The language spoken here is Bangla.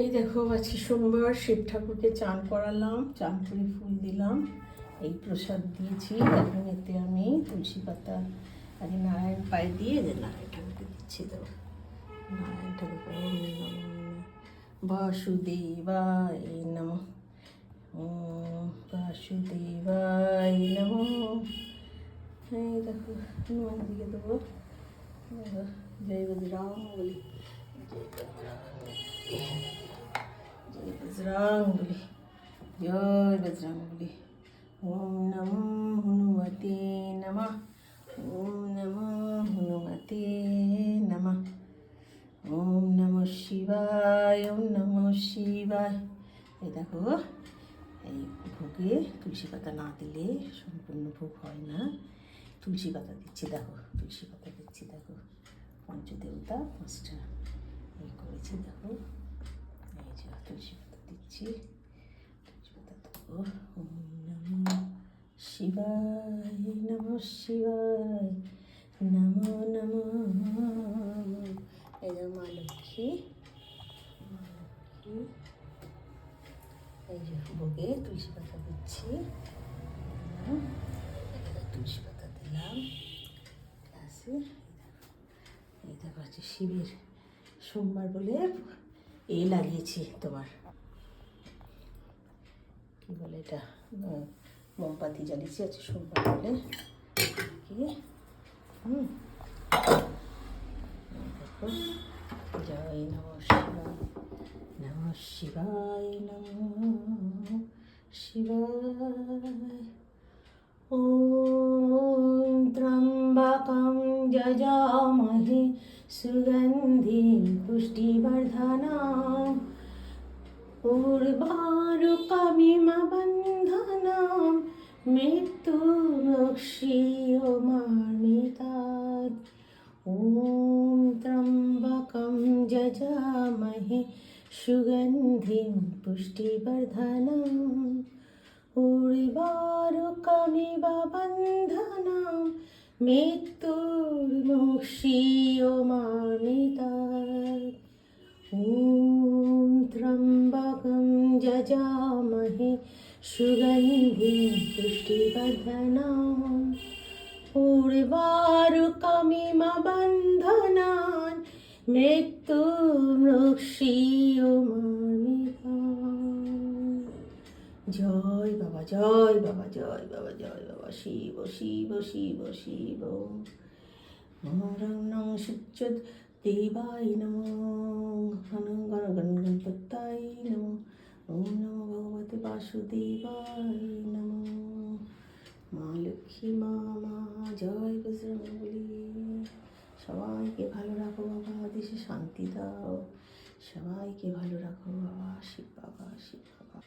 এই দেখো, আজকে সোমবার, শিব ঠাকুরকে চান করালাম, চান করে ফুল দিলাম, এই প্রসাদ দিয়েছি। এখন এতে আমি তুলসী পাতা আগে নারায়ণ পায়ে দিয়ে নারায়ণ ঠাকুরকে দিচ্ছি। দেবো নারায়ণ ঠাকুরকে ওম নমঃ বাসুদেবায় নমঃ, ওম বাসুদেবায় নমঃ। এই দেখো, হনুমান দিকে দেবো। জয় বজরাং বলি, জয় বজরাং বলি, জয় বজরাং বলি। ওম নমো হনুমতে নমঃ, ওম নমো হনুমতে নমঃ, ওম নমঃ শিবায়, ওম নমঃ শিবায়। এই দেখো, এই ভোগে তুলসী পাতা না দিলে সম্পূর্ণ ভোগ হয় না। তুলসী পাতা দিচ্ছি, দেখো তুলসী পাতা দিচ্ছি, দেখো পঞ্চদেবতা পাঁচটা এই করেছি, দেখো এই যে তুলসী পাতা দিচ্ছি, তুলসী পাতা দেবো। ওম নমঃ শিবায়, নমঃ শিবায়, নমো নমঃ। এই যে মা লক্ষ্মী, এই যে ভোগে তুলসী পাতা দিচ্ছি, তুলসী পাতা দিলাম গ্লাসে। এই দেখো, হচ্ছে শিবের সোমবার বলে এ লাগিয়েছি, তোমার কি বলে এটা, মোমবাতি জ্বালিয়েছি, আছে সোমবার বলে কি। দেখো, জয় নমঃ শিবায়, নমঃ শিবায়, নমঃ শিবায়। ওম ত্র্যম্বকং যজামহে সুগন্ধিং পুষ্টিবর্ধনং উর্বারুকমিম বন্ধনাং মৃত্যুমুক্ষীয়মামৃতাৎ। ওম ত্র্যম্বকং যজামহে সুগন্ধিং পুষ্টিবর্ধনং উর্বারুকমিব বন্ধনাং মৃত্যুর্মুক্ষীয়মামৃতাৎ। ওম ত্র্যম্বকং যজামহে সুগন্ধিং পুষ্টিবর্ধনং উর্বারুকমিম বন্ধনান মৃত্যুমুক্ষীয়মামৃতাৎ। জয় বাবা, জয় বাবা, জয় বাবা, জয় বাবা। শিব শিব শিব শিব। নং সূর্য দেবায় নমঃ, গণপতায় নমঃ, ওম নমো ভগবতে বাসুদেবায় নমঃ। মা লক্ষ্মী মা, জয় বজরংবলী। সবাইকে ভালো রাখো বাবা, দেশে শান্তি দাও, সবাইকে ভালো রাখো বাবা। শিব বাবা, শিব বাবা।